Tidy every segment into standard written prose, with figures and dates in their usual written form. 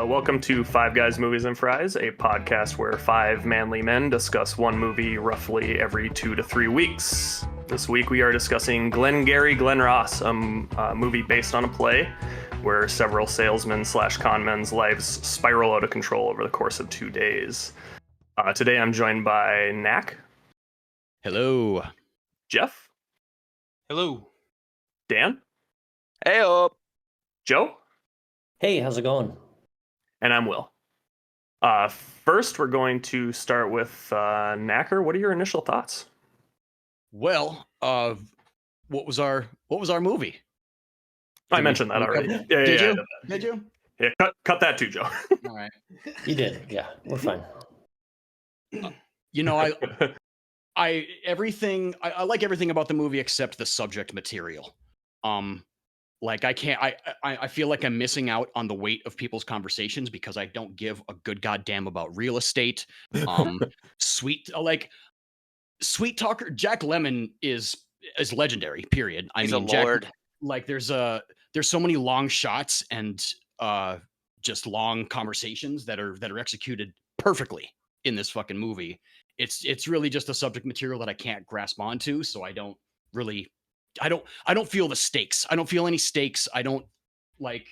Welcome to Five Guys, Movies, and Fries, a podcast where five manly men discuss one movie roughly every 2 to 3 weeks. This week we are discussing Glengarry Glen Ross, a movie based on a play where several salesmen / conmen's lives spiral out of control over the course of 2 days. Today I'm joined by Knack. Hello. Jeff. Hello. Dan. Hey up. Joe. Hey, how's it going? And I'm Will. First, we're going to start with Knacker. What are your initial thoughts? Well, what was our movie? I mentioned that already. Did you? Did you? Yeah, cut that too, Joe. All right. You did, yeah. We're fine. I like everything about the movie except the subject material. I feel like I'm missing out on the weight of people's conversations because I don't give a good goddamn about real estate. Sweet talker Jack Lemmon is legendary. Period. He's a lord. There's so many long shots and just long conversations that are executed perfectly in this fucking movie. It's really just a subject material that I can't grasp onto, so I don't feel the stakes. I don't feel any stakes. I don't like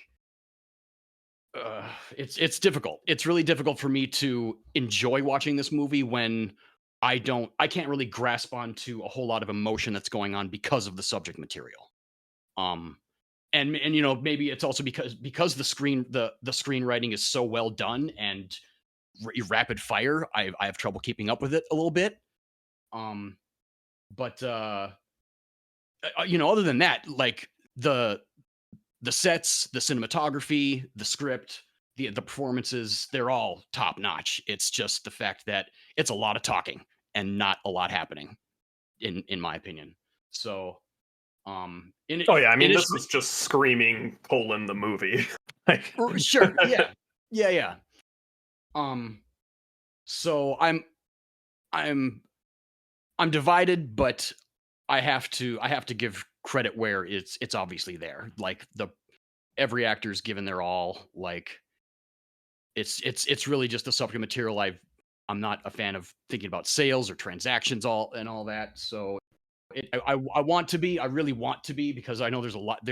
it's difficult. It's really difficult for me to enjoy watching this movie when I can't really grasp onto a whole lot of emotion that's going on because of the subject material. And you know, maybe it's also because the screenwriting is so well done and rapid fire. I have trouble keeping up with it a little bit. You know, other than that, like the sets, the cinematography, the script, the performances, they're all top notch. It's just the fact that it's a lot of talking and not a lot happening, in my opinion. So, this is just screaming the movie. Sure, yeah. So I'm divided, but I have to give credit where it's obviously there. Like every actor's given their all. Like it's really just the subject material. I'm not a fan of thinking about sales or transactions all that. So I want to be. I really want to be because I know there's a lot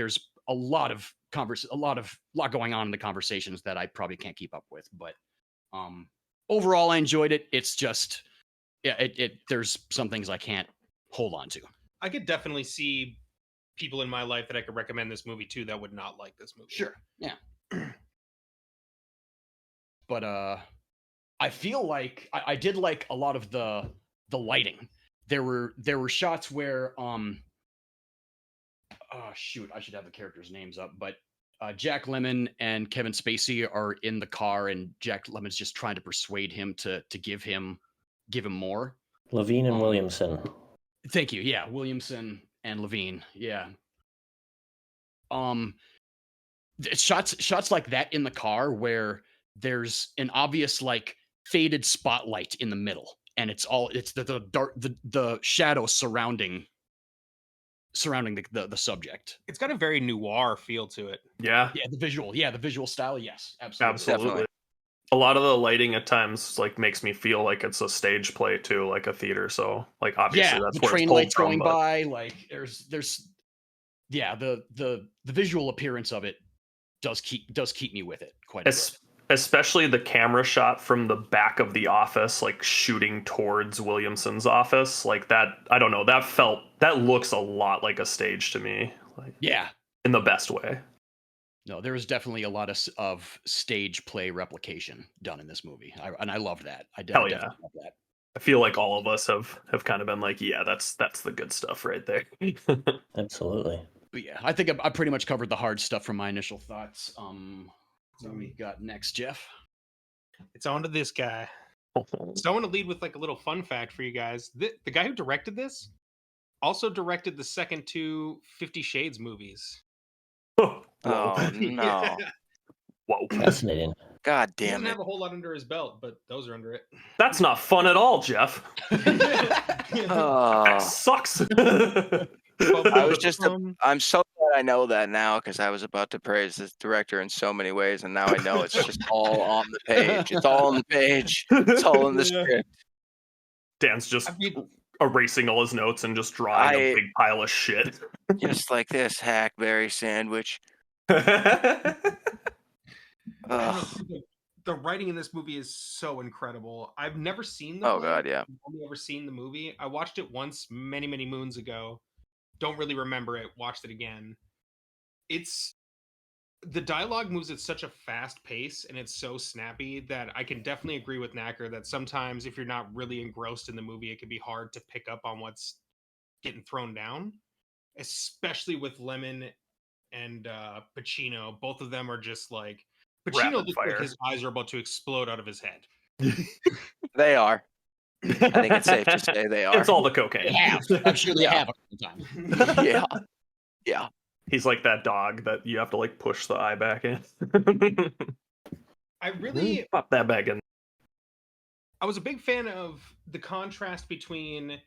going on in the conversations that I probably can't keep up with. But overall, I enjoyed it. It's just there's some things I can't hold on to. I could definitely see people in my life that I could recommend this movie to that would not like this movie. Sure. Yeah. But I feel like I did like a lot of the lighting. There were shots where shoot, I should have the characters' names up, but Jack Lemmon and Kevin Spacey are in the car and Jack Lemmon's just trying to persuade him to give him more. Levine and Williamson. Thank you. Yeah, Williamson and Levine. Yeah. Shots like that in the car where there's an obvious like faded spotlight in the middle, and it's the dark the shadow surrounding the subject. It's got a very noir feel to it. Yeah. Yeah, the visual style. Yes, absolutely. Definitely. A lot of the lighting at times like makes me feel like it's a stage play too, like a theater. So like obviously that's the where train it's pulled lights from, going but by. Like there's the visual appearance of it does keep me with it quite a bit. Especially the camera shot from the back of the office, like shooting towards Williamson's office, like that. I don't know. That looks a lot like a stage to me. Like in the best way. No, there was definitely a lot of stage play replication done in this movie, and I loved that. I definitely loved that. I feel like all of us have kind of been like, yeah, that's the good stuff right there. Absolutely. But yeah, I think I pretty much covered the hard stuff from my initial thoughts. What we got next, Jeff? It's on to this guy. So I want to lead with like a little fun fact for you guys. The guy who directed this also directed the second 2 50 Shades movies. Oh no! Whoa! Fascinating. God He damn doesn't it! have a whole lot under his belt, but those are under it. That's not fun at all, Jeff. That sucks. I was just. I'm so glad I know that now because I was about to praise this director in so many ways, and now I know it's just all on the page. It's all on the page. It's all in the script. Dan's just I mean, erasing all his notes and just drawing a big pile of shit. Just like this hackberry sandwich. I don't Ugh. know, the writing in this movie is so incredible. I've never seen the Oh play. god, yeah. I've only ever seen the movie. I watched it once many, many moons ago. Don't really remember it. Watched it again. The dialogue moves at such a fast pace and it's so snappy that I can definitely agree with Knacker that sometimes if you're not really engrossed in the movie, it can be hard to pick up on what's getting thrown down, especially with Lemmon and Pacino. Both of them are just like Pacino Rapid looks fire. like his eyes are about to explode out of his head. They are. I think it's safe to say they are. It's all the cocaine. They have. I'm sure they Yeah. have a time. Yeah. Yeah. He's like that dog that you have to like push the eye back in. I really pop that back in. I was a big fan of the contrast between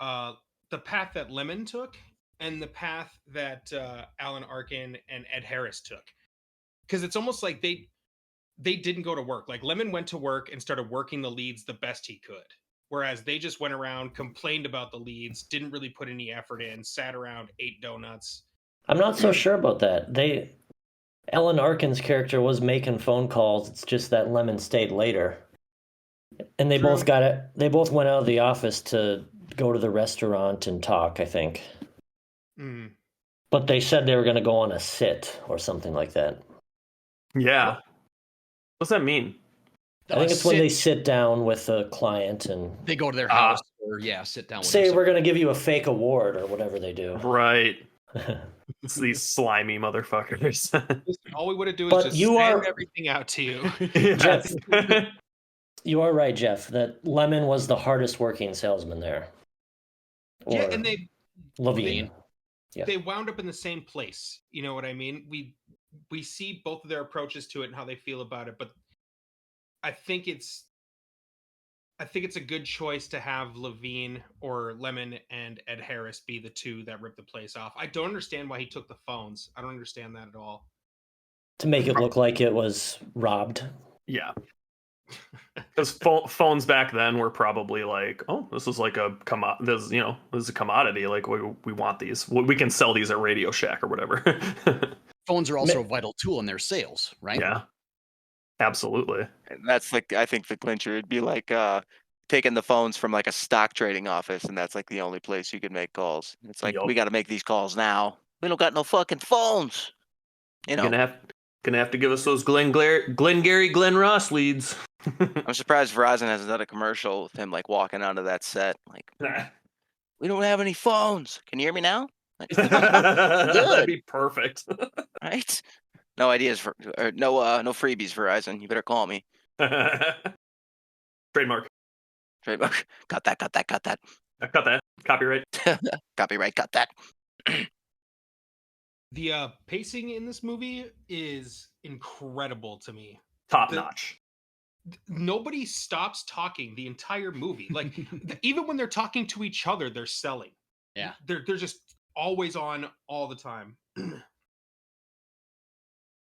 the path that Lemmon took and the path that Alan Arkin and Ed Harris took. Because it's almost like they didn't go to work. Like Lemmon went to work and started working the leads the best he could. Whereas they just went around, complained about the leads, didn't really put any effort in, sat around, ate donuts. I'm not so sure about that. Alan Arkin's character was making phone calls. It's just that Lemmon stayed later, and they True. both got it. They both went out of the office to go to the restaurant and talk, I think. Mm. But they said they were going to go on a sit or something like that. Yeah. What's that mean? I think it's when they sit down with a client and They go to their house or sit down with say them. we're going to give you a fake award or whatever they do. Right. It's these slimy motherfuckers. All we want to do is But just you send are- everything out to you. Yes. You are right, Jeff, that Lemmon was the hardest working salesman there. Yeah, Or and they Levine. Yeah. they wound up in the same place. You know what I mean? We see both of their approaches to it and how they feel about it, but I think it's a good choice to have Levine or Lemmon and Ed Harris be the two that rip the place off. I don't understand why he took the phones. I don't understand that at all. To make it look like it was robbed. Yeah. Because phones back then were probably like, oh, this is like this is a commodity. Like we want these. We can sell these at Radio Shack or whatever. Phones are also a vital tool in their sales, right? Yeah. Absolutely. And that's like, I think the clincher would be like taking the phones from like a stock trading office, and that's like the only place you can make calls. It's like, Yup. we got to make these calls now. We don't got no fucking phones. You know, Gonna have to give us those Glengarry Glen Ross leads. I'm surprised Verizon hasn't done a commercial with him like walking onto that set. Like, we don't have any phones. Can you hear me now? Like, That'd be perfect. right? No ideas for no freebies, Verizon. You better call me. Trademark. Trademark. Got that. Cut that. Copyright. Copyright. Got that. The pacing in this movie is incredible to me. Top notch. Nobody stops talking the entire movie. Like even when they're talking to each other, they're selling. Yeah. They're just always on all the time.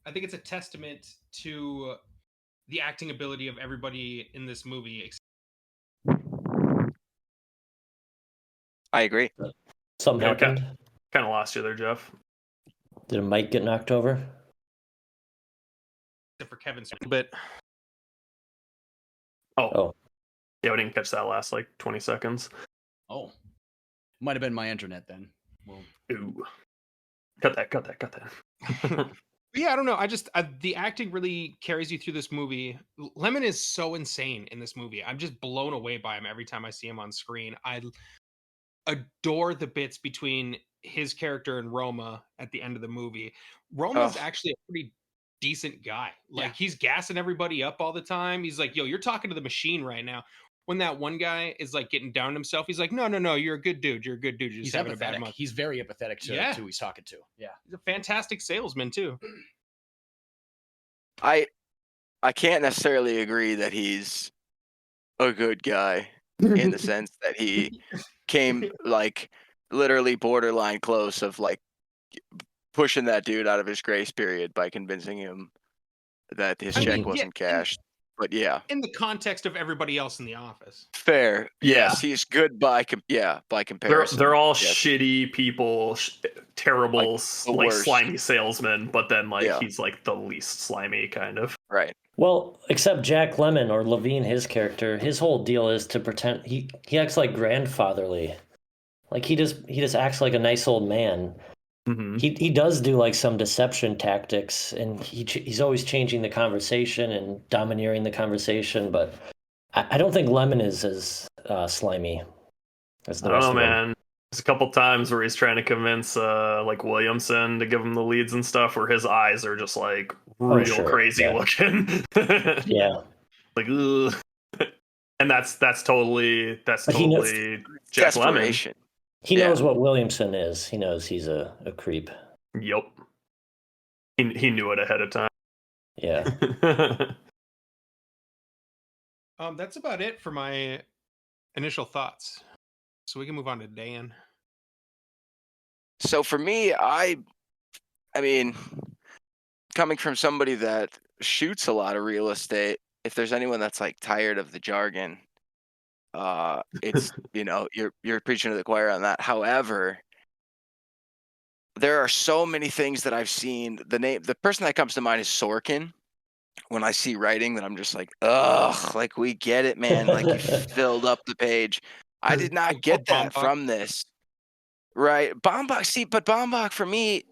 I think it's a testament to the acting ability of everybody in this movie. I agree. Something Yeah, happened. Kind of lost you there, Jeff. Did a mic get knocked over? Except for Kevin's but Oh. Yeah, we didn't catch that last like 20 seconds. Oh, might have been my internet then. Well, Ooh. Cut that. yeah, I don't know. The acting really carries you through this movie. Lemmon is so insane in this movie. I'm just blown away by him every time I see him on screen. I adore the bits between his character and Roma at the end of the movie. Roma's actually a pretty decent guy. Like he's gassing everybody up all the time. He's like, yo, you're talking to the machine right now. When that one guy is like getting down himself, he's like, no, you're a good dude. You're a good dude. You're just he's having a bad empathetic. month. He's very empathetic to who he's talking to. Yeah. He's a fantastic salesman too. I can't necessarily agree that he's a good guy in the sense that he came like literally borderline close of like pushing that dude out of his grace period by convincing him that his check wasn't cashed. But yeah, in the context of everybody else in the office. fair. Yeah. Yes, he's good by comparison. They're all Yes. shitty people, terrible, the like worst. slimy salesmen. But then, like, Yeah. he's like the least slimy, kind of. Right. Well, except Jack Lemmon or Levine, his character, his whole deal is to pretend he acts like grandfatherly, like he just acts like a nice old man. Mm-hmm. He does do like some deception tactics, and he's always changing the conversation and domineering the conversation. But I don't think Lemon is as slimy as the rest of them. Man. There's a couple times where he's trying to convince like Williamson to give him the leads and stuff, where his eyes are just like real crazy looking. Yeah. Like, ugh. And that's totally Jack Lemmon. Desperation. He knows what Williamson is. He knows he's a creep. Yep. He knew it ahead of time. Yeah. That's about it for my initial thoughts. So we can move on to Dan. So for me, I mean, coming from somebody that shoots a lot of real estate, if there's anyone that's like tired of the jargon, it's you're preaching to the choir on that. However, there are so many things that I've seen. The person that comes to mind is Sorkin. When I see writing that I'm just like, ugh, like we get it, man. Like you filled up the page. I did not get that from this. Right. But Baumbach for me,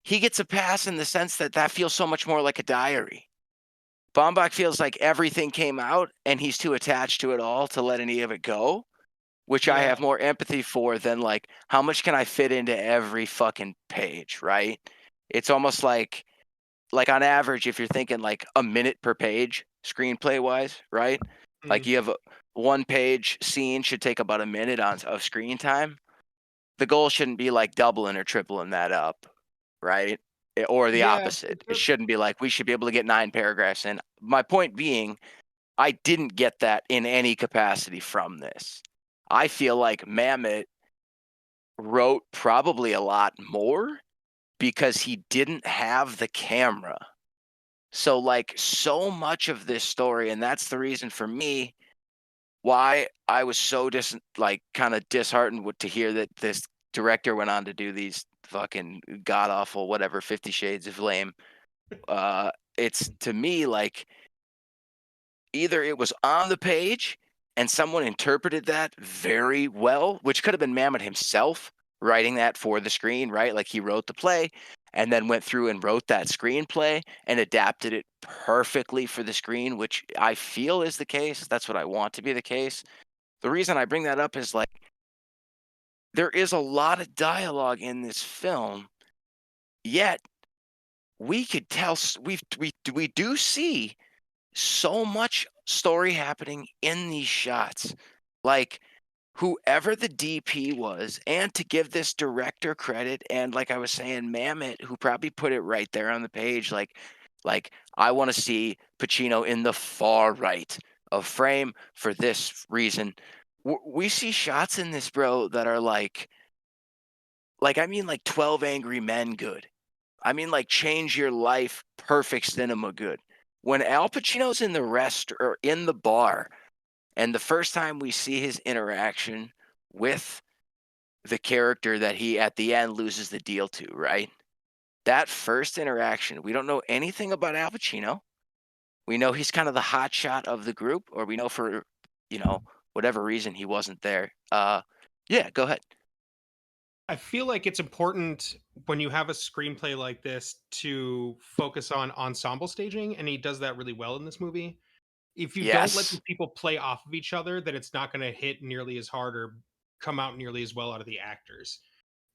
he gets a pass in the sense that feels so much more like a diary. Baumbach feels like everything came out and he's too attached to it all to let any of it go, which I have more empathy for than like, how much can I fit into every fucking page, right? It's almost like on average, if you're thinking like a minute per page, screenplay wise, right? Mm-hmm. Like you have a 1-page scene should take about a minute of screen time. The goal shouldn't be like doubling or tripling that up, right? Or the opposite. It shouldn't be like we should be able to get 9 paragraphs in. My point being, I didn't get that in any capacity from this. I feel like Mamet wrote probably a lot more because he didn't have the camera. So like so much of this story, and that's the reason for me why I was so kind of disheartened to hear that this director went on to do these fucking god awful 50 Shades of Lame. It's to me like either it was on the page and someone interpreted that very well, which could have been Mamet himself writing that for the screen, right? Like he wrote the play and then went through and wrote that screenplay and adapted it perfectly for the screen, which I feel is the case. That's what I want to be the case. The reason I bring that up is like there is a lot of dialogue in this film, yet we could tell we do see so much story happening in these shots. Like whoever the DP was, and to give this director credit, and like I was saying, Mamet, who probably put it right there on the page, like I want to see Pacino in the far right of frame for this reason. We see shots in this, bro, that are like I mean, like 12 Angry Men good. I mean, like change your life, perfect cinema good. When Al Pacino's in the or in the bar, and the first time we see his interaction with the character that he at the end loses the deal to, right? That first interaction, we don't know anything about Al Pacino. We know he's kind of the hot shot of the group, or we know for, whatever reason he wasn't there. Yeah, go ahead. I feel like it's important when you have a screenplay like this to focus on ensemble staging, and he does that really well in this movie. If you don't let these people play off of each other, then it's not going to hit nearly as hard or come out nearly as well out of the actors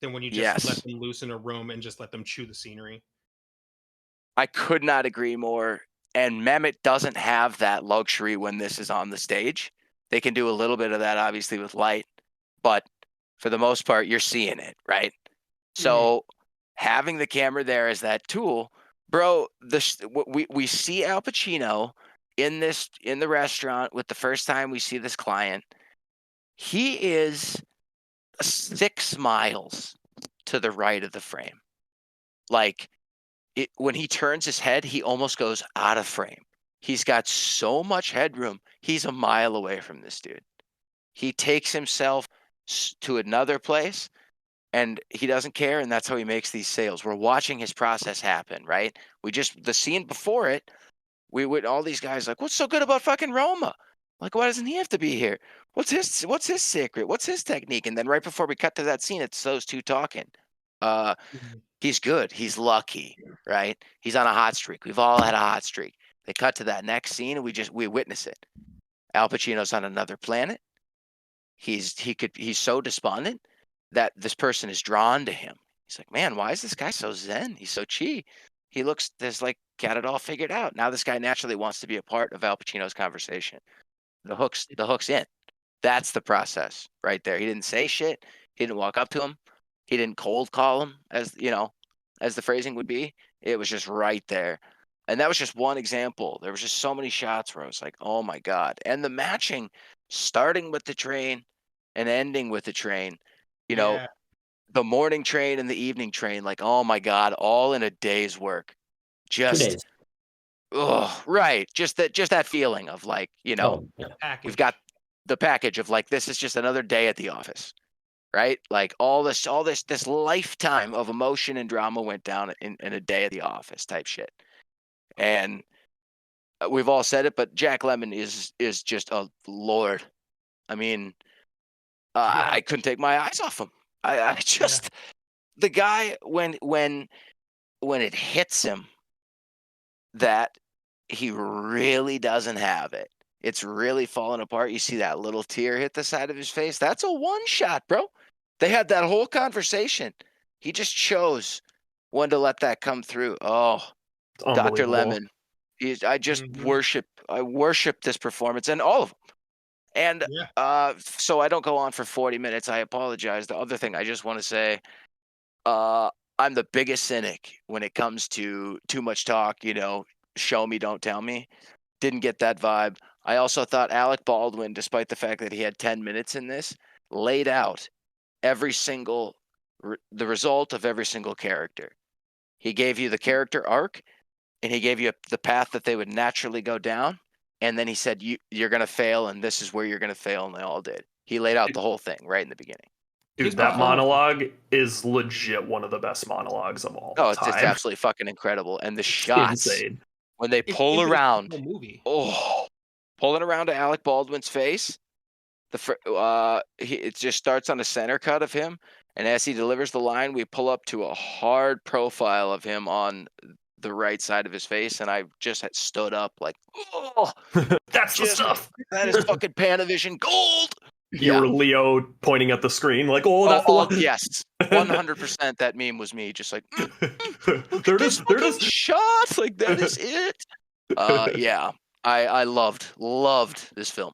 than when you just let them loose in a room and just let them chew the scenery. I could not agree more. And Mamet doesn't have that luxury when this is on the stage. They can do a little bit of that, obviously, with light, but for the most part, you're seeing it, right? So having the camera there as that tool, bro, we see Al Pacino in the restaurant with the first time we see this client. He is 6 miles to the right of the frame. like when he turns his head, he almost goes out of frame. He's got so much headroom. He's a mile away from this dude. He takes himself to another place, and he doesn't care, and that's how he makes these sales. We're watching his process happen, right? The scene before it, we would all these guys like, what's so good about fucking Roma? Like, why doesn't he have to be here? What's his secret? What's his technique? And then right before we cut to that scene, it's those two talking. He's good. He's lucky, right? He's on a hot streak. We've all had a hot streak. They cut to that next scene, and we witness it. Al Pacino's on another planet. He's so despondent that this person is drawn to him. He's like, man, why is this guy so zen? He's so chi. He looks got it all figured out. Now this guy naturally wants to be a part of Al Pacino's conversation. The hook's in. That's the process right there. He didn't say shit. He didn't walk up to him. He didn't cold call him, as the phrasing would be. It was just right there. And that was just one example. There was just so many shots where I was like, oh my God. And the matching, starting with the train and ending with the train, the morning train and the evening train, like, oh my God, all in a day's work. 2 Just, days. oh, right. Just that feeling of like, we've got the package of like, this is just another day at the office. Right? Like all this lifetime of emotion and drama went down in a day at the office type shit. And we've all said it, but Jack Lemmon is just a lord. I mean, I couldn't take my eyes off him. I just the guy when it hits him that he really doesn't have it. It's really falling apart. You see that little tear hit the side of his face. That's a one shot, bro. They had that whole conversation. He just chose when to let that come through. Oh, Dr. Lemmon. I worship this performance and all of them. And so I don't go on for 40 minutes. I apologize. The other thing I just want to say, I'm the biggest cynic when it comes to too much talk, show me, don't tell me. Didn't get that vibe. I also thought Alec Baldwin, despite the fact that he had 10 minutes in this, laid out the result of every single character. He gave you the character arc, and he gave you the path that they would naturally go down. And then he said, you're going to fail, and this is where you're going to fail, and they all did. He laid out the whole thing right in the beginning. Dude, that monologue is legit one of the best monologues of all time. It's absolutely fucking incredible. And the shots, insane. When they pull around, pulling around to Alec Baldwin's face, it just starts on a center cut of him, and as he delivers the line, we pull up to a hard profile of him on the right side of his face, and I just had stood up like, oh, that's the stuff. That is fucking Panavision gold. You were Leo pointing at the screen like, oh, that's the one. Yes, 100%. That meme was me, just like, there it is. Shot like that is it. Yeah, I loved this film.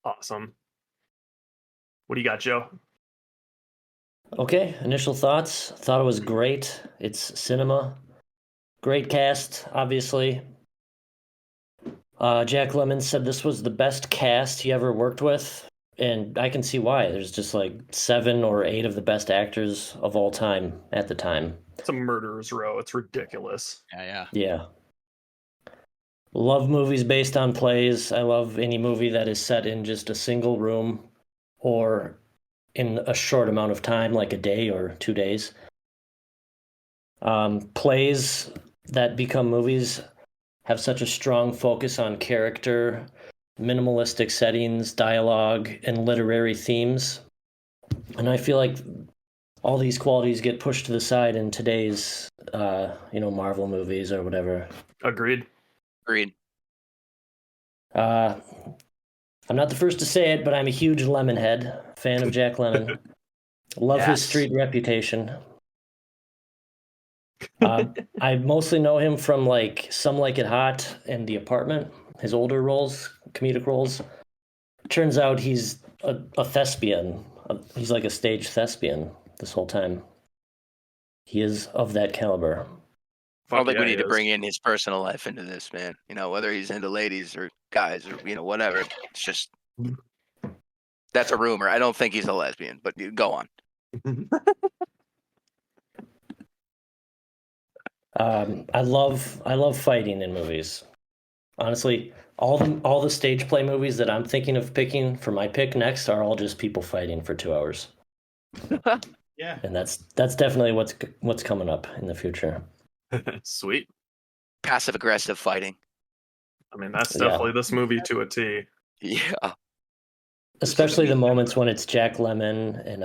Awesome. What do you got, Joe? Okay, initial thoughts. Thought it was great. It's cinema. Great cast, obviously. Jack Lemmon said this was the best cast he ever worked with, and I can see why. There's just like 7 or 8 of the best actors of all time at the time. It's a murderer's row. It's ridiculous. Yeah. Love movies based on plays. I love any movie that is set in just a single room or in a short amount of time, like a day or 2 days. Plays that become movies have such a strong focus on character, minimalistic settings, dialogue, and literary themes. And I feel like all these qualities get pushed to the side in today's, Marvel movies or whatever. Agreed. I'm not the first to say it, but I'm a huge Lemmon head, fan of Jack Lemmon. Love his street reputation. I mostly know him from like Some Like It Hot and The Apartment, his older roles, comedic roles. Turns out he's a thespian. He's like a stage thespian this whole time. He is of that caliber. I don't think we need to bring in his personal life into this, man. Whether he's into ladies or guys or, whatever. It's just, that's a rumor. I don't think he's a lesbian, but go on. I love fighting in movies. Honestly, all the stage play movies that I'm thinking of picking for my pick next are all just people fighting for 2 hours. Yeah. And that's definitely what's coming up in the future. Sweet. Passive aggressive fighting. I mean, that's Yeah. definitely this movie to a T. Yeah. Especially the moments when it's Jack Lemmon and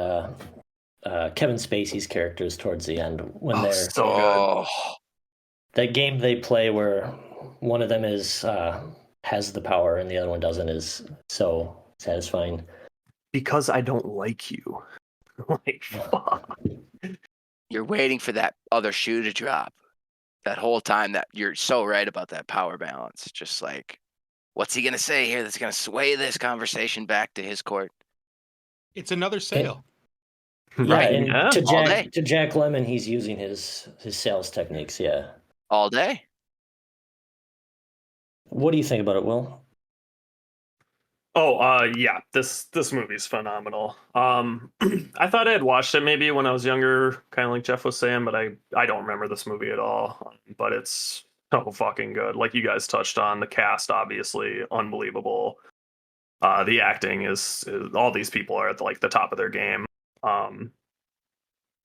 Kevin Spacey's characters towards the end when they're So good. Oh, that game they play where one of them has the power and the other one doesn't is so satisfying. Because I don't like you. Like, fuck. you're waiting for that other shoe to drop. That whole time that you're so right about that power balance. Just like, what's he gonna say here that's gonna sway this conversation back to his court? It's another sale. Yeah, Right, and yeah. All day. to Jack Lemmon, he's using his sales techniques. Yeah. All day. What do you think about it, Will? Oh, yeah, this movie's phenomenal. I thought I had watched it maybe when I was younger, kind of like Jeff was saying, but I don't remember this movie at all. But it's so fucking good. Like you guys touched on, the cast obviously unbelievable. The acting is all these people are at like the top of their game.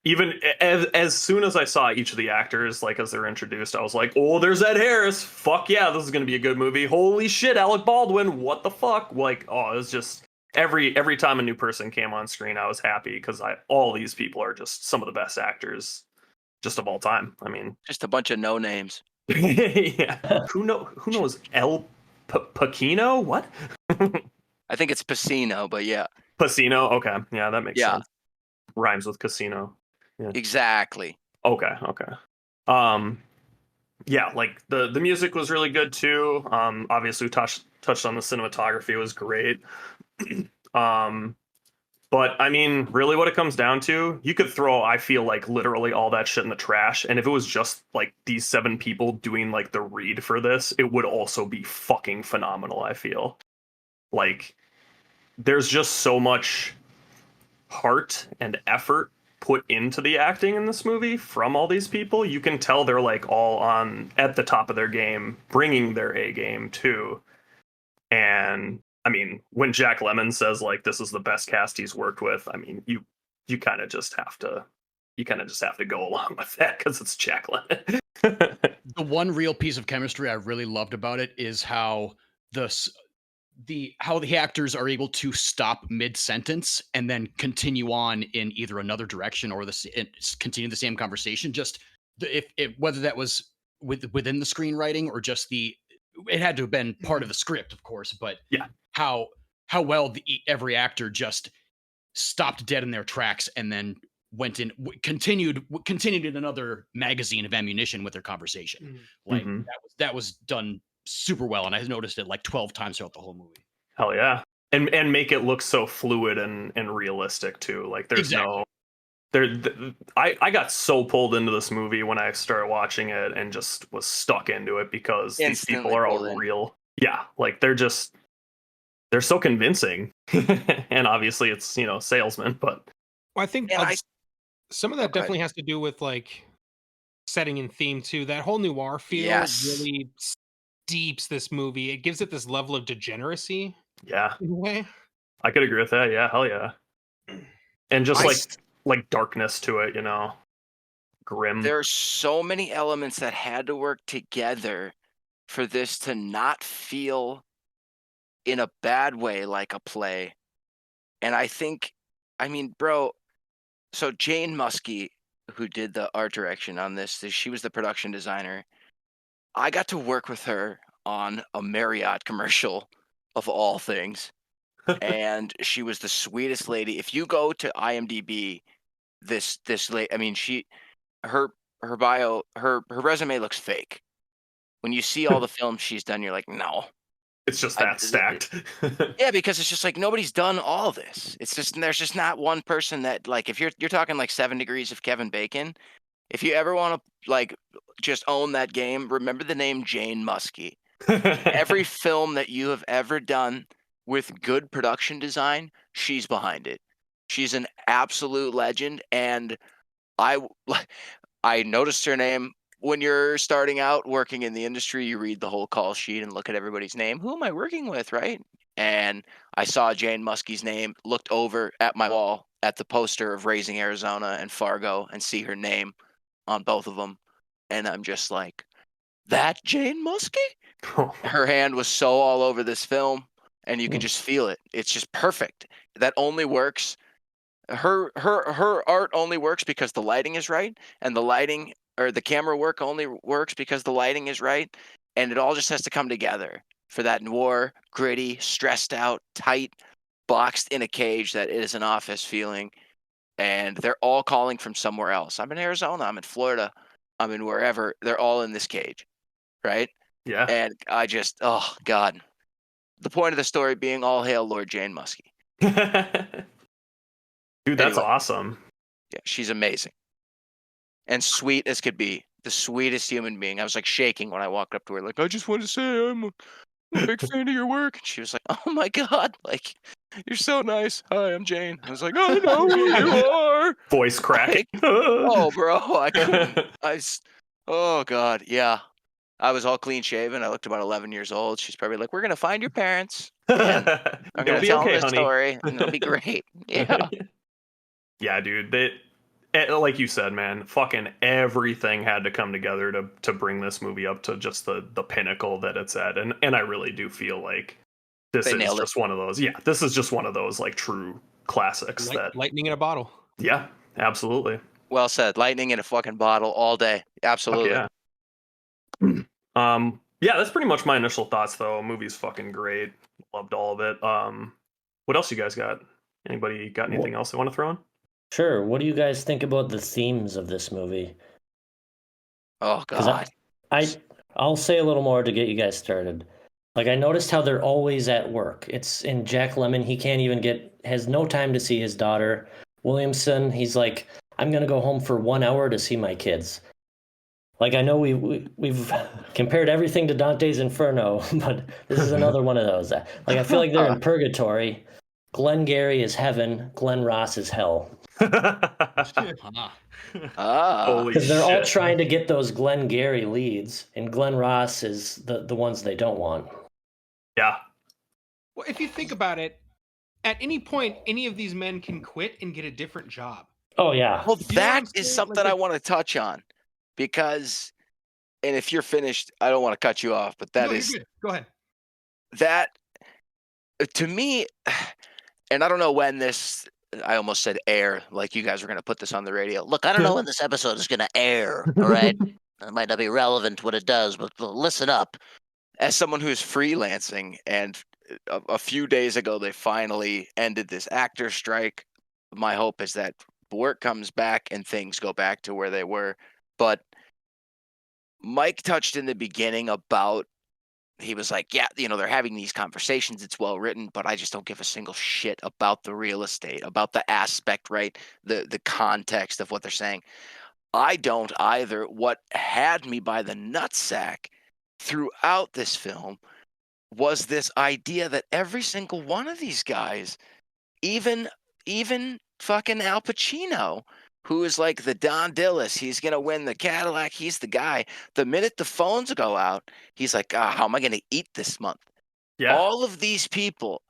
Even as soon as I saw each of the actors, like as they're introduced, I was like, "Oh, there's Ed Harris. Fuck yeah, this is gonna be a good movie. Holy shit, Alec Baldwin. What the fuck?" Like, oh, it was just every time a new person came on screen, I was happy because all these people are just some of the best actors just of all time. I mean, Just a bunch of no names. yeah. Who knows Pacino? What? I think it's Pacino, but yeah. Pacino. Okay, yeah, that makes Yeah. sense. Rhymes with casino. Exactly. Okay. Yeah, like the music was really good too. Obviously we touched on the cinematography, it was great. But I mean, really what it comes down to, you could throw, I feel like, literally all that shit in the trash, and if it was just like these 7 people doing like the read for this, it would also be fucking phenomenal, I feel. Like there's just so much heart and effort put into the acting in this movie from all these people. You can tell they're like all on at the top of their game, bringing their A game too. And I mean, when Jack Lemmon says like this is the best cast he's worked with, I mean, you kind of just have to go along with that because it's Jack Lemmon. The one real piece of chemistry I really loved about it is how the actors are able to stop mid-sentence and then continue on in either another direction or continue the same conversation. Just if whether that was within the screenwriting or just it had to have been part of the script, of course. But yeah, how well every actor just stopped dead in their tracks and then went in, continued in another magazine of ammunition with their conversation. Like that was done super well, and I noticed it like 12 times throughout the whole movie. Hell yeah. And make it look so fluid and realistic too. Like there's I got so pulled into this movie when I started watching it and just was stuck into it because these people are all real. Yeah, like they're so convincing. And obviously it's, salesmen, but Well, I think some of that definitely has to do with like setting and theme too. That whole noir feel really steeps this movie. It gives it this level of degeneracy. Yeah. In a way. I could agree with that. Yeah, hell yeah. And just like darkness to it, grim. There's so many elements that had to work together for this to not feel in a bad way like a play. And I mean, bro, so Jane Muskie, who did the art direction on this, she was the production designer. I got to work with her on a Marriott commercial of all things. And she was the sweetest lady. If you go to IMDb, this lady, I mean, her bio, her resume looks fake. When you see all the films she's done, you're like, no. It's just that stacked. Yeah, because it's just like nobody's done all this. It's just there's just not one person that, like, if you're talking like 7 Degrees of Kevin Bacon, if you ever want to like just own that game, remember the name Jane Muskie. Every film that you have ever done with good production design, she's behind it. She's an absolute legend, and I noticed her name when you're starting out working in the industry, you read the whole call sheet and look at everybody's name. Who am I working with, right? And I saw Jane Muskie's name, looked over at my wall at the poster of Raising Arizona and Fargo and see her name on both of them. And I'm just like, that Jane Muskie? Her hand was so all over this film, and you can just feel it. It's just perfect. That only works. Her art only works because the lighting is right, and the lighting or the camera work only works because the lighting is right, and it all just has to come together for that noir, gritty, stressed out, tight, boxed in a cage that is an office feeling. And they're all calling from somewhere else. I'm in Arizona. I'm in Florida. I'm in wherever. They're all in this cage, right? Yeah. And I just, oh God, the point of the story being all hail Lord Jane Muskie. Dude, that's Anyway. awesome. Yeah, she's amazing and sweet as could be. The sweetest human being. I was like shaking when I walked up to her, like, I just want to say I'm a big fan of your work. And she was like, oh my God, like, you're so nice. Hi, I'm Jane. I was like, I know who you are. Voice cracking. Oh, bro, I couldn't. Oh God, yeah. I was all clean shaven. I looked about 11 years old. She's probably like, we're gonna find your parents, and I'm It'll gonna be tell okay, them this honey. story, and it'll be great. Yeah. Yeah, dude. Like you said, man, fucking everything had to come together to bring this movie up to just the pinnacle that it's at, and I really do feel like this They is nailed it. just one of those. Yeah, this is just one of those like true classics. Lightning in a bottle. Yeah, absolutely. Well said. Lightning in a fucking bottle all day. Absolutely. Fuck yeah. Yeah, that's pretty much my initial thoughts though. Movie's fucking great. Loved all of it. What else you guys got? Anybody got anything else they want to throw in? Sure. What do you guys think about the themes of this movie? Oh Because God. I'll say a little more to get you guys started. Like I noticed how they're always at work. It's in Jack Lemmon. He can't even has no time to see his daughter. Williamson, he's like, I'm gonna go home for 1 hour to see my kids. Like I know we've compared everything to Dante's Inferno, but this is another one of those. Like I feel like they're in purgatory. Glengarry is heaven. Glen Ross is hell. Holy Because they're all shit. trying to get those Glengarry leads, and Glen Ross is the ones they don't want. Yeah. Well, if you think about it, at any point, any of these men can quit and get a different job. Oh yeah. Well, You know what that I'm is saying? something Like, I want to touch on because, and if you're finished, I don't want to cut you off, but that no, is you're good. Go ahead. that to me, and I don't know when this. I almost said air, like you guys were going to put this on the radio. Look, I don't know when this episode is going to air. All right, it might not be relevant when it does, but listen up. As someone who's freelancing, and a few days ago they finally ended this actor strike. My hope is that work comes back and things go back to where they were. But Mike touched in the beginning about, he was like, yeah, they're having these conversations. It's well written, but I just don't give a single shit about the real estate, about the aspect, right? The context of what they're saying. I don't either. What had me by the nutsack throughout this film was this idea that every single one of these guys, even fucking Al Pacino, who is like the Don Dillis, he's gonna win the Cadillac, he's the guy. The minute the phones go out, he's like, how am I gonna eat this month? Yeah. All of these people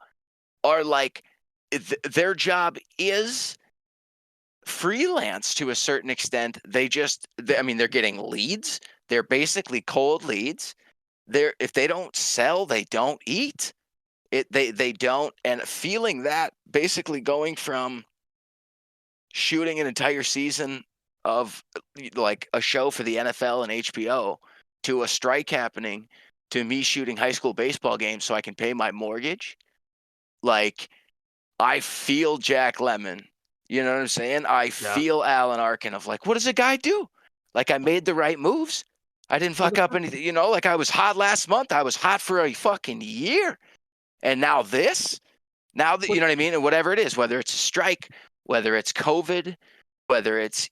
are like, their job is freelance to a certain extent. They're getting leads. They're basically cold leads. If they don't sell, they don't eat. They don't. And feeling that, basically going from shooting an entire season of like a show for the NFL and HBO to a strike happening to me shooting high school baseball games so I can pay my mortgage. Like, I feel Jack Lemmon. You know what I'm saying? I feel Alan Arkin of like, what does a guy do? Like, I made the right moves. I didn't fuck up anything. Like I was hot last month. I was hot for a fucking year. And now this, you know what I mean? And whatever it is, whether it's a strike, whether it's COVID, whether it's,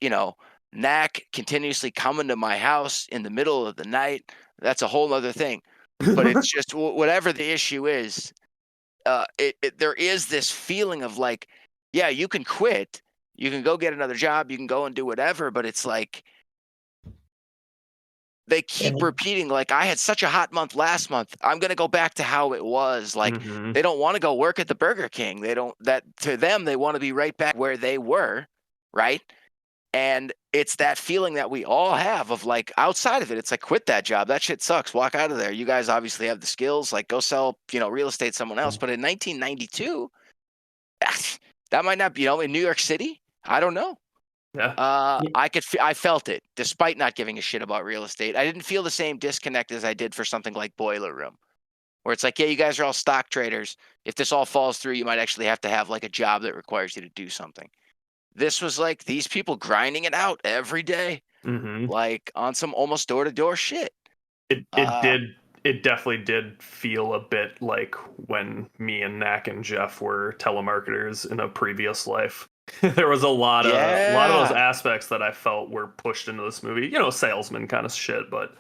Knack continuously coming to my house in the middle of the night, that's a whole other thing. But it's just whatever the issue is, there is this feeling of like, yeah, you can quit, you can go get another job, you can go and do whatever, but it's like, they keep repeating, like, I had such a hot month last month. I'm going to go back to how it was. Like, they don't want to go work at the Burger King. To them, they want to be right back where they were, right? And it's that feeling that we all have of, like, outside of it, it's like, quit that job. That shit sucks. Walk out of there. You guys obviously have the skills. Like, go sell, real estate to someone else. But in 1992, that might not be, in New York City. I don't know. Yeah. I felt it, despite not giving a shit about real estate. I didn't feel the same disconnect as I did for something like Boiler Room, where it's like, yeah, you guys are all stock traders. If this all falls through, you might actually have to have like a job that requires you to do something. This was like these people grinding it out every day, like on some almost door-to-door shit. It definitely did feel a bit like when me and Knack and Jeff were telemarketers in a previous life. There was a lot of those aspects that I felt were pushed into this movie. Salesman kind of shit, but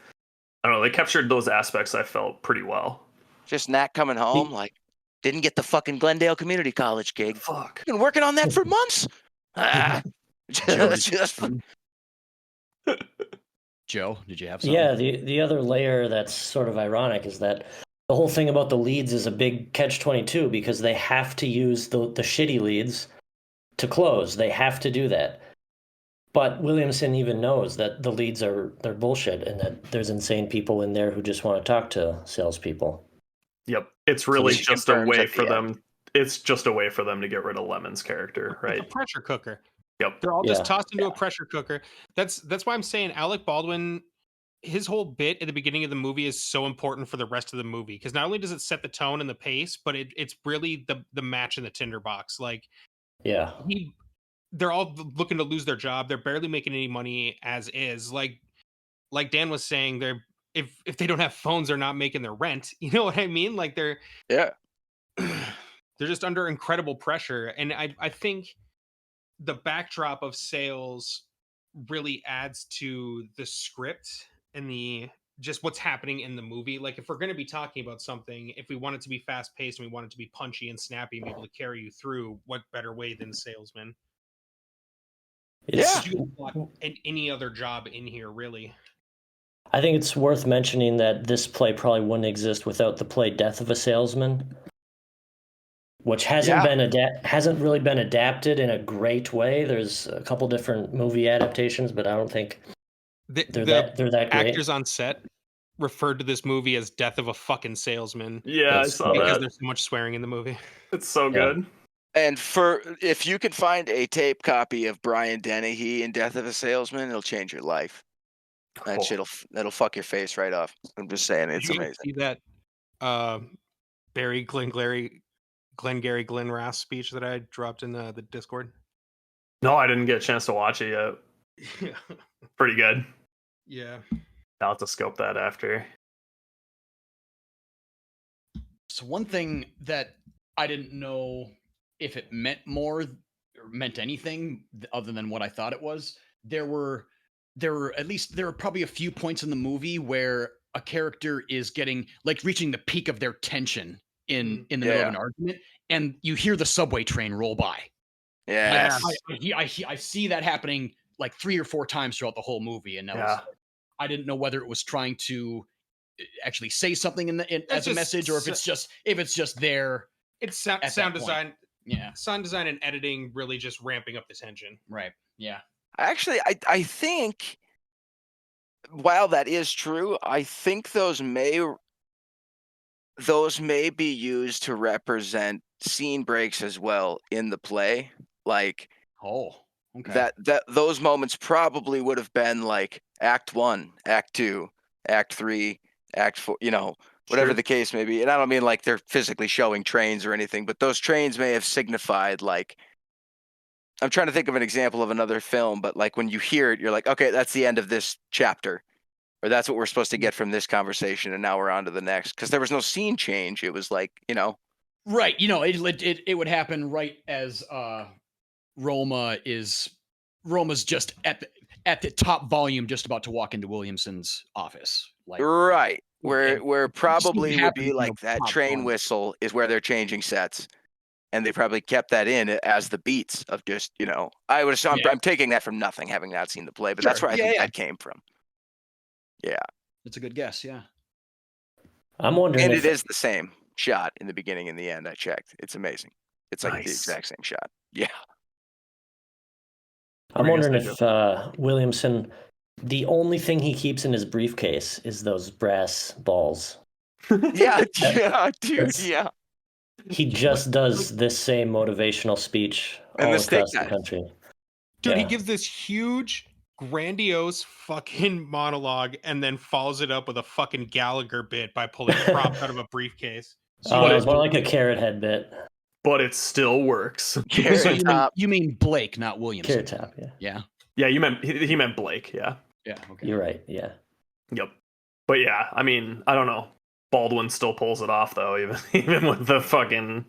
I don't know. They captured those aspects I felt pretty well. Just Knack coming home, like, didn't get the fucking Glendale Community College gig. Fuck. Been working on that for months. Joe, did you have something? Yeah, the other layer that's sort of ironic is that the whole thing about the leads is a big catch-22 because they have to use the shitty leads to close. They have to do that. But Williamson even knows that the leads they're bullshit and that there's insane people in there who just want to talk to salespeople. Yep. It's really just a way for them. It's just a way for them to get rid of Lemon's character, right? A pressure cooker. Yep. They're all just tossed into a pressure cooker. That's why I'm saying Alec Baldwin, his whole bit at the beginning of the movie is so important for the rest of the movie because not only does it set the tone and the pace, but it's really the match in the tinderbox. Like, yeah, they're all looking to lose their job. They're barely making any money as is. Like Dan was saying, if they don't have phones, they're not making their rent. You know what I mean? Like they're just under incredible pressure. And I think the backdrop of sales really adds to the script and just what's happening in the movie. Like if we're going to be talking about something, if we want it to be fast paced and we want it to be punchy and snappy and be able to carry you through, what better way than Salesman? And any other job in here, really. I think it's worth mentioning that this play probably wouldn't exist without the play Death of a Salesman, which hasn't really been adapted in a great way. There's a couple different movie adaptations, but I don't think they're that great. Actors on set referred to this movie as Death of a fucking Salesman. Yeah, I saw because that. there's so much swearing in the movie. It's so good. And if you can find a tape copy of Brian Dennehy in Death of a Salesman, it'll change your life. Cool. That that'll fuck your face right off. I'm just saying, it's amazing. See that Glengarry Glen Ross speech that I dropped in the Discord? No, I didn't get a chance to watch it yet. Yeah. Pretty good. Yeah. I'll have to scope that after. So one thing that I didn't know if it meant more or meant anything other than what I thought it was, there were probably a few points in the movie where a character is reaching the peak of their tension in the middle of an argument, and you hear the subway train roll by. Yeah, I see that happening like 3 or 4 times throughout the whole movie, and I didn't know whether it was trying to actually say something as a message, or if it's just there. It's sound design. Yeah, sound design and editing really just ramping up the tension. Right. Yeah. Actually, I think while that is true, I think those may be used to represent scene breaks as well in the play. Like, okay. that those moments probably would have been like Act 1, Act 2, Act 3, Act 4, whatever the case may be. And I don't mean like they're physically showing trains or anything, but those trains may have signified, like, I'm trying to think of an example of another film, but like when you hear it, you're like, okay, that's the end of this chapter, or that's what we're supposed to get from this conversation, and now we're on to the next. Because there was no scene change. It was like, right. It would happen right as Roma's just at the top volume, just about to walk into Williamson's office. Like, right. Where probably would be like that train volume. whistle is where they're changing sets. And they probably kept that in as the beats of just, I would assume, I'm taking that from nothing, having not seen the play, but that's where I think that came from. Yeah. It's a good guess. Yeah. I'm wondering And if it is the same shot in the beginning and the end. I checked. It's amazing. It's like the Nice. exact same shot. Yeah. I'm What were you wondering gonna if Williamson, the only thing he keeps in his briefcase is those brass balls. Yeah, yeah, dude. That's- Yeah. He just does this same motivational speech And all the steak across the knife. country. Dude, he Yeah. gives this huge, grandiose fucking monologue and then follows it up with a fucking Gallagher bit by pulling props out of a briefcase. Oh, But it it- was more like a carrot head bit. But it still works. So Carrot top. you mean Blake, not Williamson? Carrot top, yeah. Yeah. Yeah, he meant Blake. Yeah. Yeah. Okay. You're right, yeah. Yep. But yeah, I mean, I don't know. Baldwin still pulls it off though, even with the fucking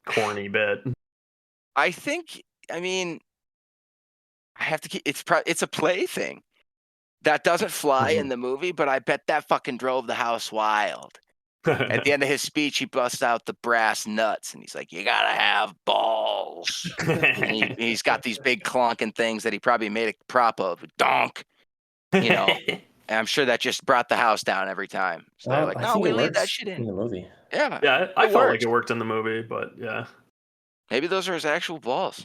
corny bit. I think. I mean, I have to keep. It's a play thing that doesn't fly in the movie, but I bet that fucking drove the house wild. At the end of his speech, he busts out the brass nuts, and he's like, "You gotta have balls." And he's got these big clunking things that he probably made a prop of. Donk. You know. And I'm sure that just brought the house down every time. So they're like, I "No, think we it leave works that shit in in." the movie. Yeah. Yeah, I It felt like works. it worked in the movie, but yeah. Maybe those are his actual balls.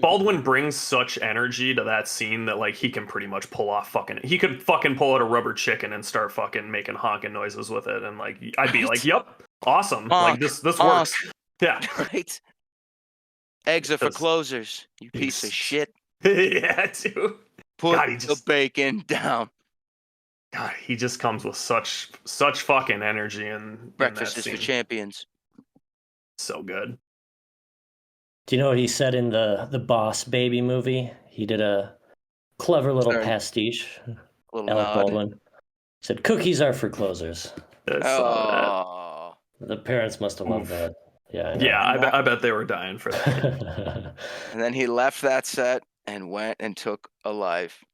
Baldwin brings such energy to that scene that like he can pretty much pull off he could fucking pull out a rubber chicken and start fucking making honking noises with it, and like I'd be like, "Yep, awesome, Honk, like this honk. works." Yeah. Right? Eggs are for Because- closers, you piece of shit. Yeah, dude. Put God, he the just- bacon down. God, he just comes with such fucking energy and Breakfast is for champions. So good. Do you know what he said in the Boss Baby movie? He did a clever little Sorry. pastiche. A little Alec nod. Baldwin said, "Cookies are for closers." I saw that. Oh. The parents must have loved that. Yeah, I know. Yeah, I bet they were dying for that. And then he left that set and went and took a life.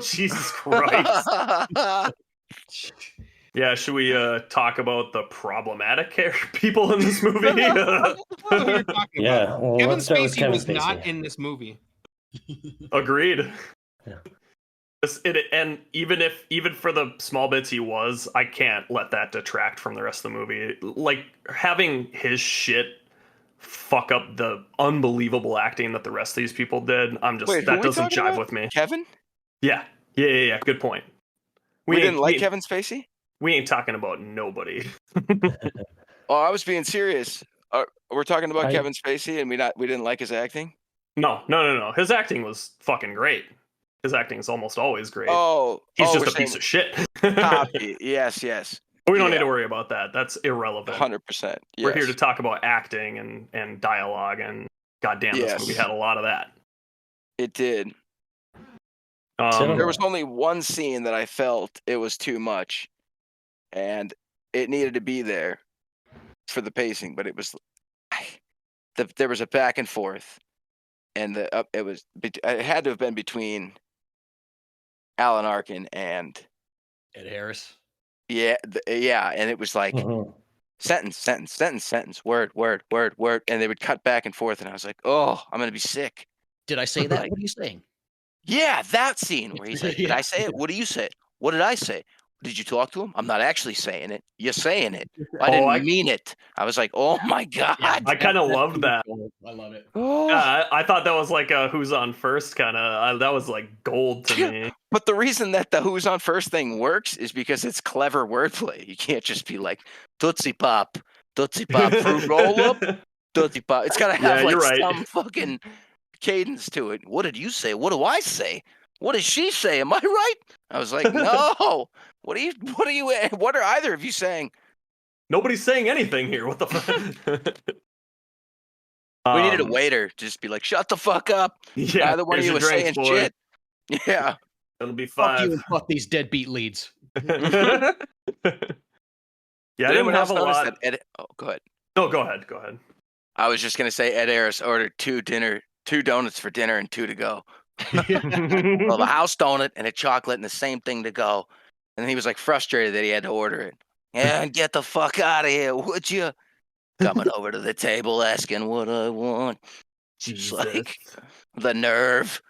Jesus Christ. Yeah, should we talk about the problematic people in this movie? What we were talking Yeah, about. well, Kevin let's start with Spacey Kevin was not Spacey. in this movie. Agreed. Yeah. And even for the small bits he was, I can't let that detract from the rest of the movie. Like having his shit fuck up the unbelievable acting that the rest of these people did. I'm just Wait, who that we doesn't talking jive about? with me. Kevin? Yeah. Good point. We didn't like we, Kevin Spacey? We ain't talking about nobody. Oh, I was being serious. We're talking about I- Kevin Spacey and we didn't like his acting? No. His acting was fucking great. His acting is almost always great. Oh, He's just we're a piece of shit. copy. Yes. We don't need Yeah. to worry about that. That's irrelevant. 100%. Yes. We're here to talk about acting and dialogue, and goddamn, this Yes. movie had a lot of that. It did. Cinema. There was only one scene that I felt it was too much, and it needed to be there for the pacing. But it was there was a back and forth, and it had to have been between Alan Arkin and Ed Harris. yeah, and it was like Mhm. sentence, word, and they would cut back and forth, and I was like, oh, I'm gonna be sick. Did I say that? What are you saying? Yeah, that scene where he's like, "Did I say it? What do you say? What did I say? Did you talk to him? I'm not actually saying it. You're saying it. I didn't mean it." I was like, "Oh my god!" I kind of loved that. I love it. Oh. I thought that was like a who's on first kind of. That was like gold to me. But the reason that the "who's on first" thing works is because it's clever wordplay. You can't just be like Tootsie Pop, fruit roll up, Tootsie Pop. It's got to have Yeah, you're like right. some fucking cadence to it. What did you say? What do I say? What does she say? Am I right? I was like, no. What are either of you saying? Nobody's saying anything here. What the fuck? We needed a waiter to just be like, shut the fuck up. Yeah, Neither one of here's you your was saying drinks, boy. shit. Yeah. It'll be Fuck 5. you and fuck these deadbeat leads. Yeah, I didn't anyone have else a notice lot. that oh, go ahead. No, go ahead. I was just gonna say Ed Harris ordered 2 donuts for dinner and 2 to go. Well, the house donut and a chocolate and the same thing to go. And then he was like frustrated that he had to order it. Yeah, get the fuck out of here, would you? Coming over to the table asking what I want. Just like the nerve.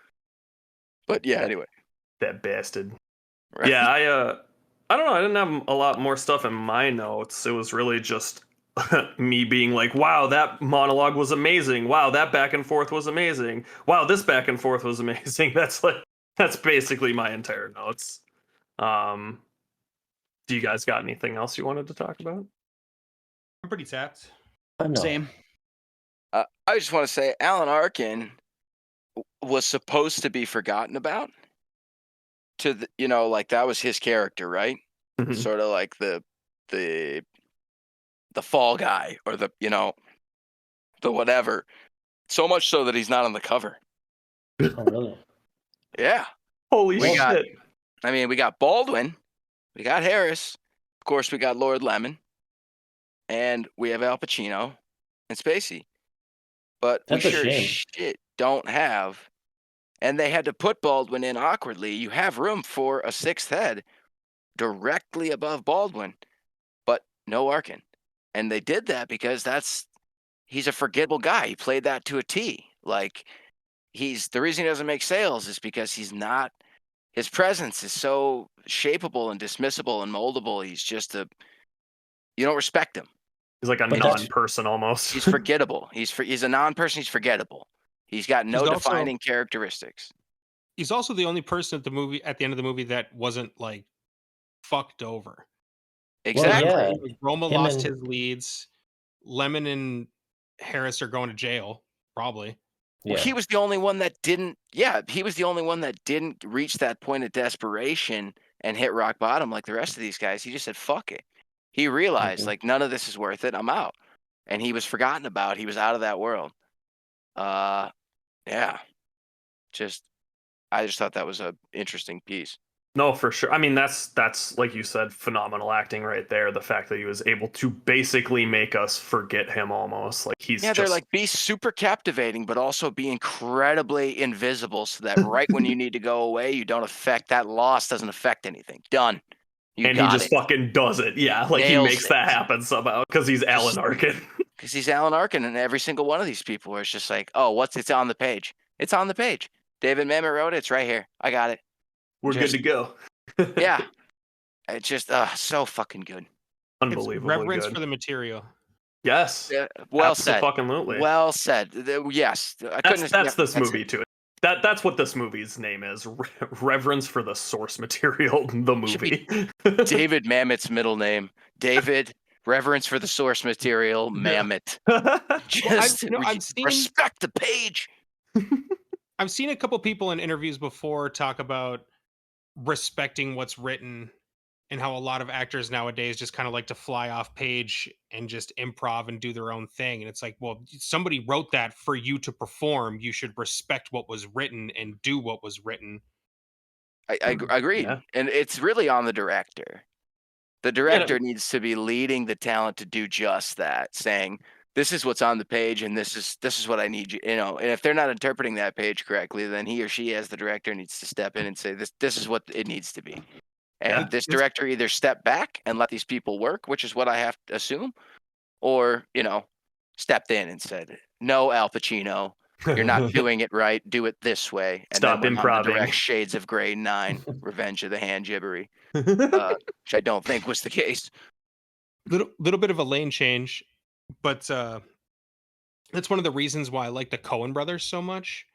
But yeah, anyway. That bastard. Right? Yeah, I don't know. I didn't have a lot more stuff in my notes. It was really just me being like, wow, that monologue was amazing. Wow, that back and forth was amazing. Wow, this back and forth was amazing. That's basically my entire notes. Um, do you guys got anything else you wanted to talk about? I'm pretty tapped. No. Same. I just want to say Alan Arkin was supposed to be forgotten about. Like that was his character, right? Mhm. Sort of like the fall guy or the whatever. So much so that he's not on the cover. Oh, really? Yeah. Holy We got- shit. I mean, we got Baldwin, we got Harris, of course, we got Lord Lemon, and we have Al Pacino and Spacey. But That's we a sure as shame. shit don't have. And they had to put Baldwin in awkwardly. You have room for a sixth head directly above Baldwin, but no Arkin. And they did that because he's a forgettable guy. He played that to a T. Like the reason he doesn't make sales is because his presence is so shapeable and dismissible and moldable. He's just you don't respect him. He's like a But that's- non-person almost. He's forgettable. He's a non-person. He's forgettable. He's got no He's also- defining characteristics. He's also the only person at the end of the movie that wasn't like fucked over. Exactly. yeah. Roma Him lost and- his leads. Lemon and Harris are going to jail, probably. Well, Yeah. he was the only one that didn't. Yeah, he was the only one that didn't reach that point of desperation and hit rock bottom like the rest of these guys. He just said, "Fuck it." He realized Mhm. like none of this is worth it. I'm out, and he was forgotten about. He was out of that world. Yeah. I just thought that was a interesting piece. No, for sure. I mean, that's like you said, phenomenal acting right there. The fact that he was able to basically make us forget him almost. Like he's Yeah, they're just like be super captivating, but also be incredibly invisible, so that right when you need to go away, you don't affect that loss. Doesn't affect anything. Done. You and he got just it. fucking does it. Yeah, like he Nails makes it. that happen somehow because he's Alan Arkin. Because he's Alan Arkin, and every single one of these people where it's just like, oh, it's on the page. It's on the page. David Mamet wrote it. It's right here. I got it. We're Just- good to go. Yeah. It's just so fucking good. It's Unbelievably reverence good. for the material. Yes. Yeah, well said. Absolutely. Well said. Yes. I couldn't. That's this that's movie it. too. That's what this movie's name is. Reverence for the source material, the Should movie. David Mamet's middle name. David, reverence for the source material, Mamet. Just I've seen- respect the page. I've seen a couple people in interviews before talk about respecting what's written and how a lot of actors nowadays just kind of like to fly off page and just improv and do their own thing. And it's like, well, somebody wrote that for you to perform. You should respect what was written and do what was written. I agreed. Yeah. And it's really on the director. The director needs to be leading the talent to do just that, saying, this is what's on the page and this is what I need you, and if they're not interpreting that page correctly, then he or she as the director needs to step in and say this is what it needs to be. And Yeah. this director either step back and let these people work, which is what I have to assume, or, stepped in and said, no, Al Pacino, you're not doing it right. Do it this way. And Stop then went on to improving. direct Shades of Grey 9, Revenge of the Hand Gibbery, which I don't think was the case. Little bit of a lane change, but that's one of the reasons why I like the Coen brothers so much,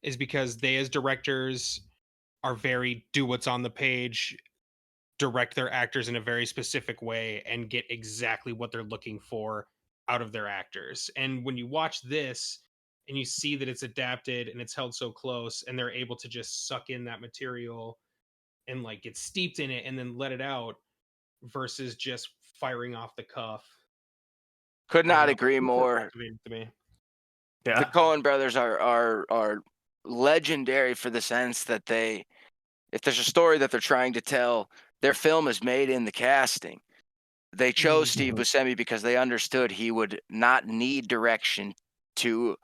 is because they as directors are very do what's on the page, direct their actors in a very specific way, and get exactly what they're looking for out of their actors. And when you watch this and you see that it's adapted and it's held so close, and they're able to just suck in that material and like get steeped in it and then let it out versus just firing off the cuff. Could I don't not know, agree it's more. fascinating to me. The Yeah. Coen brothers are legendary for the sense that if there's a story that they're trying to tell, their film is made in the casting. They chose Steve Buscemi because they understood he would not need direction to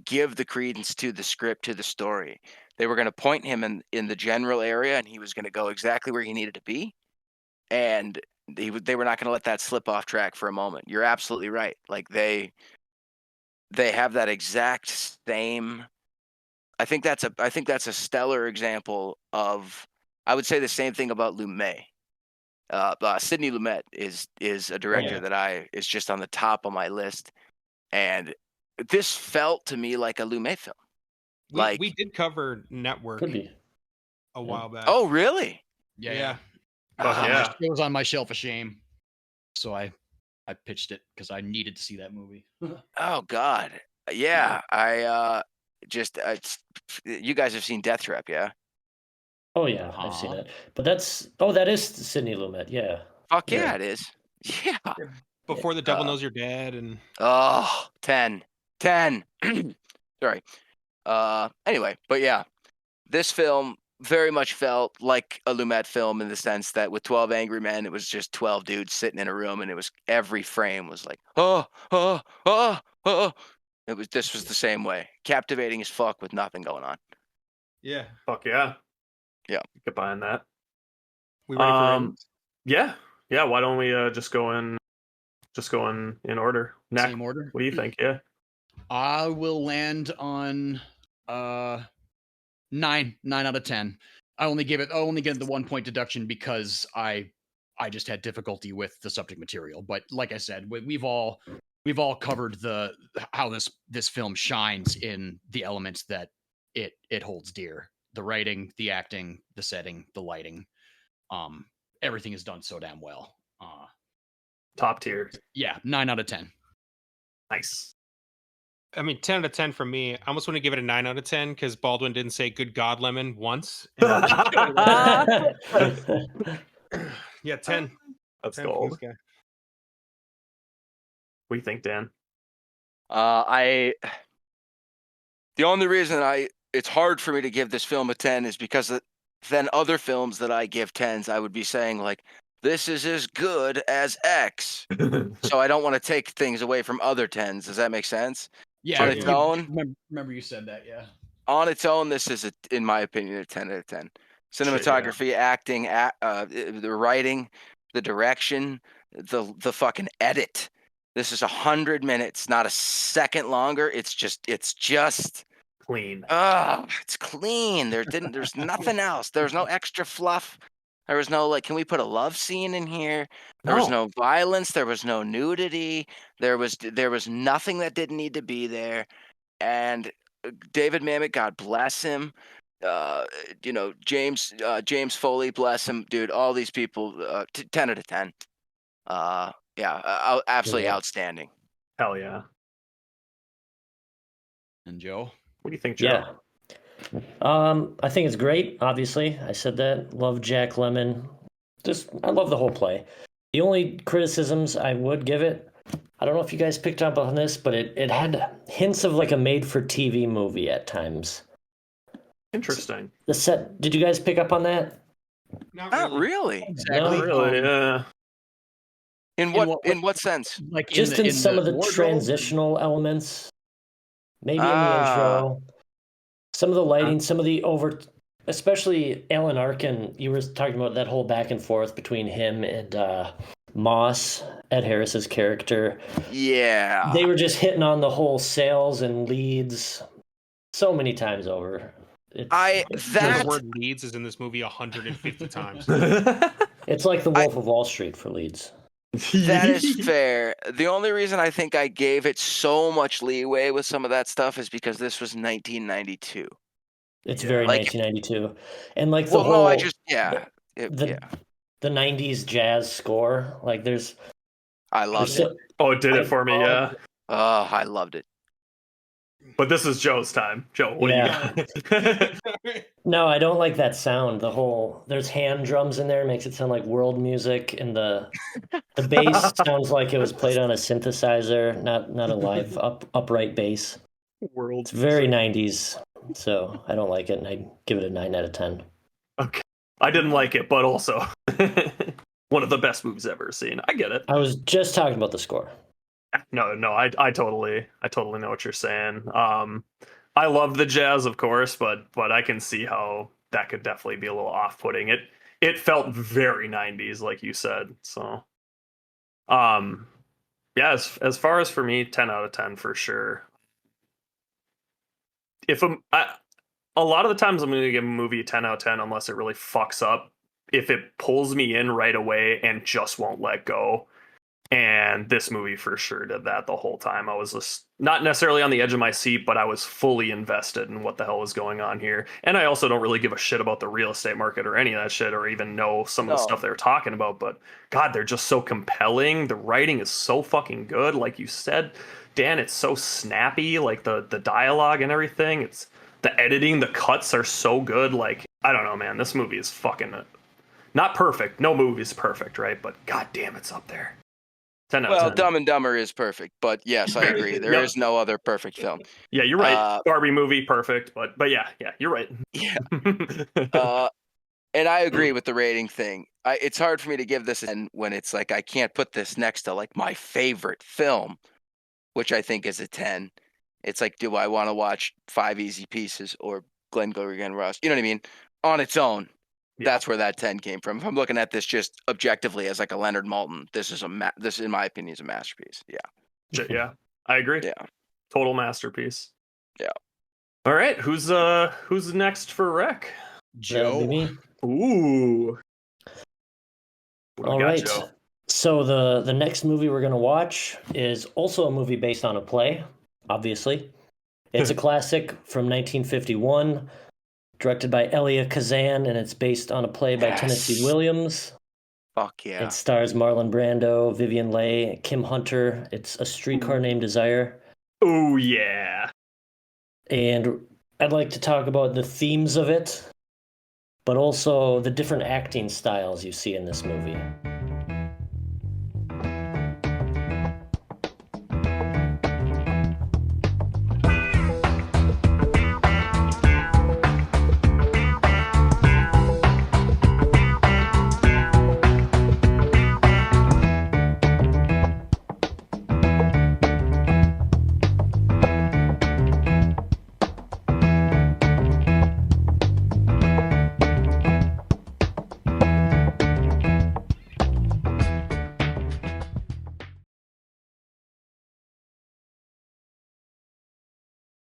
give the credence to the script, to the story. They were going to point him in the general area, and he was going to go exactly where he needed to be. And they were not going to let that slip off track for a moment. You're absolutely right. Like they have that exact same. I think that's a stellar example of I would say the same thing about Lumet. Sidney Lumet is a director that is just on the top of my list, and this felt to me like a Lumet film. We did cover Network Could be. a while back. Oh, really? Yeah. It was on my shelf of shame, so I pitched it because I needed to see that movie. Oh God, yeah. I you guys have seen Death Trap, yeah? Oh yeah, I've seen it. But that is Sidney Lumet. Yeah. Fuck yeah, it is. Yeah. Before the Devil Knows You're Dead and 10. Sorry. Anyway, but yeah, this film very much felt like a Lumet film in the sense that with 12 Angry Men, it was just 12 dudes sitting in a room, and it was every frame was like, This was the same way, captivating as fuck with nothing going on. yeah. Fuck yeah. Yeah. Get behind that. We ready for ratings? Yeah. Why don't we just go in order? Nick, Same order. what do you think? Yeah. I will land on 9 out of 10. I only give it the 1 point deduction because I just had difficulty with the subject material. But like I said, we've all covered how this film shines in the elements that it holds dear. The writing, the acting, the setting, the lighting. Everything is done so damn well. Top tier. Yeah, 9 out of 10. Nice. I mean, 10 out of 10 for me. I almost want to give it a 9 out of 10 because Baldwin didn't say "Good God, Lemon" once. Yeah, 10. That's 10 for gold. this guy. What do you think, Dan? The only reason it's hard for me to give this film a 10 is because then other films that I give 10s, I would be saying like, this is as good as X. So I don't want to take things away from other 10s. Does that make sense? Yeah, On its own? remember you said that, yeah. On its own, this is, in my opinion, a 10 out of 10. Cinematography, acting, the writing, the direction, the fucking edit. This is 100 minutes, not a second longer. It's just clean. It's clean. There's nothing else. There's no extra fluff. There was no can we put a love scene in here? There was no violence. There was no nudity. There was nothing that didn't need to be there. And David Mamet, God bless him. James Foley, bless him, dude. All these people, 10 out of 10. Absolutely outstanding. Hell yeah. And Joe? What do you think, Joe? Yeah. I think it's great. Obviously, I said that. Love Jack Lemmon. I love the whole play. The only criticisms I would give it, I don't know if you guys picked up on this, but it had hints of like a made-for-TV movie at times. Interesting. The set. Did you guys pick up on that? Not really. Exactly. Not really. Yeah. In what sense? Like Just in some of the wardrobe? transitional elements. Maybe in the intro. Some of the lighting, some of the especially Alan Arkin, you were talking about that whole back and forth between him and Moss, Ed Harris's character. Yeah. They were just hitting on the whole sales and leads so many times over. The word leads is in this movie 150 times. It's like the Wolf of Wall Street for leads. That is fair. The only reason I think I gave it so much leeway with some of that stuff is because this was 1992. It's very 1992, and like the the 90s jazz score. Like I loved it. Oh, it did it for me. Yeah. Oh, I loved it. But this is Joe's time. Joe, what do you got? No, I don't like that sound. There's hand drums in there, makes it sound like world music, and the bass sounds like it was played on a synthesizer, not a live upright bass. It's very 90s, so I don't like it, and I give it a 9 out of 10. Okay, I didn't like it, but also one of the best movies I've ever seen. I get it. I was just talking about the score. No, I totally know what you're saying. I love the jazz, of course, but I can see how that could definitely be a little off-putting. It felt very 90s, like you said. So, as far as for me, 10 out of 10 for sure. a lot of the times I'm going to give a movie a 10 out of 10 unless it really fucks up. If it pulls me in right away and just won't let go. And this movie for sure did that the whole time. I was just not necessarily on the edge of my seat, but I was fully invested in what the hell was going on here. And I also don't really give a shit about the real estate market or any of that shit, or even know some of the stuff they're talking about. But God, they're just so compelling. The writing is so fucking good. Like you said, Dan, it's so snappy. Like the dialogue and everything. It's the editing, the cuts are so good. Like, I don't know, man. This movie is fucking not perfect. No movie's perfect, right? But god damn, it's up there. 10 out of 10. Dumb and Dumber is perfect, but yes, I agree. There is no other perfect film. Yeah, you're right. Barbie movie, perfect, but yeah, you're right. Yeah. And I agree with the rating thing. It's hard for me to give this when it's like I can't put this next to like my favorite film, which I think is a 10. It's like, do I want to watch 5 Easy Pieces or Glengarry Glen Ross? You know what I mean? On its own. Yeah. That's where that 10 came from. If I'm looking at this just objectively as like a Leonard Maltin, this in my opinion is a masterpiece. Yeah. Yeah. I agree. Yeah. Total masterpiece. Yeah. All right, who's next for Rec? Joe. Me. Ooh. All right. Joe? So the next movie we're going to watch is also a movie based on a play, obviously. It's a classic from 1951. Directed by Elia Kazan, and it's based on a play by Tennessee Williams. Fuck yeah. It stars Marlon Brando, Vivian Leigh, Kim Hunter. It's A Streetcar Named Desire. Oh, yeah. And I'd like to talk about the themes of it, but also the different acting styles you see in this movie.